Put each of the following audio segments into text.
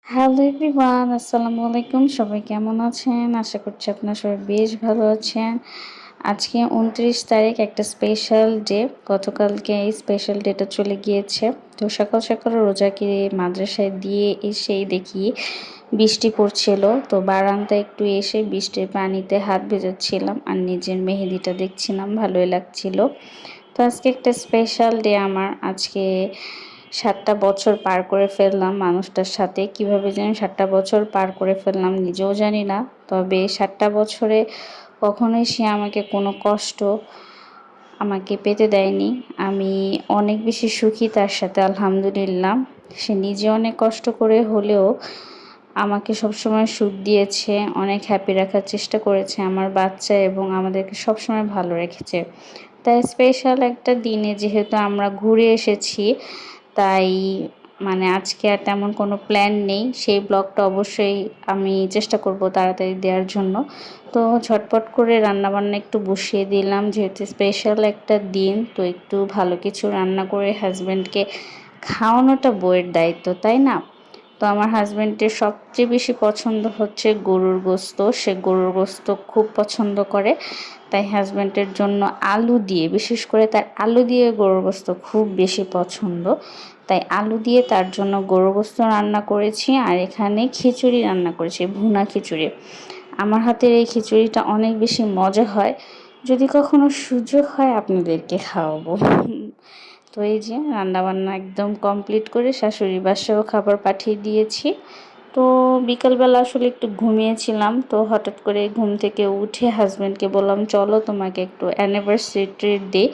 Hello everyone, আসসালামু আলাইকুম। সবাই কেমন আছেন? আশা করছি আপনারা সবাই বেশ ভালো আছেন। আজকে ২৯ তারিখ, একটা স্পেশাল ডে। গতকালকে এই স্পেশাল ডেটা চলে গিয়েছে। তো সকাল সকাল রোজাকে মাদ্রাসায় দিয়ে এসেই দেখি বৃষ্টি পড়ছিল। তো বারান্দায় একটু এসে বৃষ্টির পানিতে হাত ভেজাচ্ছিলাম আর নিজের মেহেদিটা দেখছিলাম, ভালোই লাগছিল। তো আজকে একটা স্পেশাল ডে আমার। আজকে ৭টা বছর পার করে ফেললাম মানুষটার সাথে। কিভাবে যেন ৭টা বছর পার করে ফেললাম নিজেও জানি না। তবে ৭টা বছরে কখনোই সে আমাকে কোনো কষ্ট আমাকে পেতে দেয়নি। আমি অনেক বেশি সুখী তার সাথে, আলহামদুলিল্লাহ। সে নিজে অনেক কষ্ট করে হলেও আমাকে সবসময় সুখ দিয়েছে, অনেক হ্যাপি রাখার চেষ্টা করেছে আমার বাচ্চা, এবং আমাদেরকে সবসময় ভালো রেখেছে। তাই স্পেশাল একটা দিনে যেহেতু আমরা ঘুরে এসেছি, তাই আজকে আর তেমন কোনো প্ল্যান নেই। সেই ব্লগটা অবশ্যই আমি চেষ্টা করব তাড়াতাড়ি দেওয়ার জন্য। তো ঝটপট করে রান্নাবান্না একটু বসিয়ে দিলাম, যেহেতু স্পেশাল একটা দিন। তো একটু ভালো কিছু রান্না করে হাজব্যান্ডকে খাওয়ানোটা বউয়ের দায়িত্ব, তাই না? তো আমার হাজব্যান্ডের সবচেয়ে বেশি পছন্দ হচ্ছে গরুর গোস্ত। সে গরুর গোস্ত খুব পছন্দ করে। তাই হাজব্যান্ডের জন্য আলু দিয়ে, বিশেষ করে তার আলু দিয়ে গরুর গোস্ত খুব বেশি পছন্দ। তাই আলু দিয়ে তার জন্য গরুর গোস্ত রান্না করেছি, আর এখানে খিচুড়ি রান্না করেছি, ভুনা খিচুড়ি। আমার হাতের এই খিচুড়িটা অনেক বেশি মজা হয়। যদি কখনো সুযোগ হয় আপনাদেরকে খাওয়াবো। তো এই যে রান্নাবান্না একদম কমপ্লিট করে শাশুড়ি বাসায়ও খাবার পাঠিয়ে দিয়েছি। তো বিকালবেলা আসলে একটু ঘুমিয়েছিলাম। তো হঠাৎ করে ঘুম থেকে উঠে হাজব্যান্ডকে বললাম, চলো তোমাকে একটু অ্যানিভার্সারি ট্রিট দিই।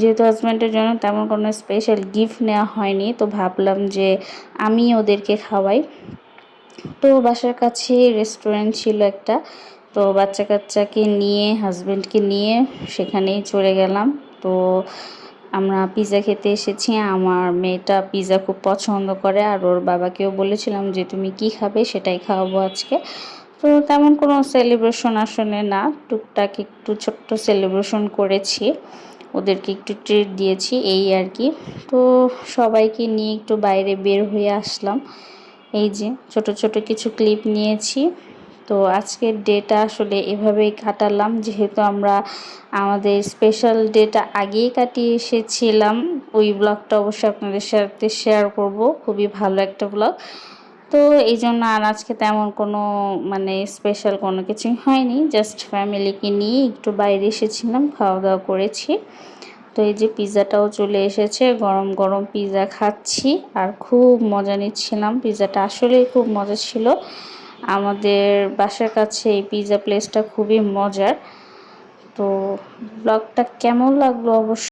যেহেতু হাজব্যান্ডের জন্য তেমন কোনো স্পেশাল গিফট নেওয়া হয়নি, তো ভাবলাম যে আমি ওদেরকে খাওয়াই। তো বাসার কাছে রেস্টুরেন্ট ছিল একটা। তো বাচ্চা কাচ্চাকে নিয়ে, হাজব্যান্ডকে নিয়ে সেখানেই চলে গেলাম। তো আমরা পিৎজা খেতে এসেছি। আমার মেয়েটা পিৎজা খুব পছন্দ করে, আর ওর বাবাকেও বলেছিলাম যে তুমি কি খাবে সেটাই খাওয়াবো আজকে। তো তেমন কোনো সেলিব্রেশন আসলে না, টুকটাক একটু ছোট্ট সেলিব্রেশন করেছি, ওদেরকে একটু ট্রিট দিয়েছি, এই আর কি। তো সবাইকে নিয়ে একটু বাইরে বের হয়ে আসলাম। এই যে ছোট ছোট কিছু ক্লিপ নিয়েছি। তো আজকের ডেটা আসলে এভাবেই কাটালাম, যেহেতু আমরা আমাদের স্পেশাল ডেটা আগেই কাটিয়ে এসেছিলাম। ওই ব্লগটা অবশ্যই আপনাদের সাথে শেয়ার করব, খুবই ভালো একটা ব্লগ। তো এই জন্য আর আজকে তেমন কোনো স্পেশাল কোনো কিছুই হয়নি, জাস্ট ফ্যামিলিকে নিয়ে একটু বাইরে এসেছিলাম, খাওয়া দাওয়া করেছি। তো এই যে পিৎজাটাও চলে এসেছে, গরম গরম পিৎজা খাচ্ছি আর খুব মজা নিচ্ছিলাম। পিৎজাটা আসলেই খুব মজা ছিল। আমাদের বাসার কাছে এই পিৎজা প্লেসটা খুবই মজার। তো ব্লগটা কেমন লাগলো অবশ্যই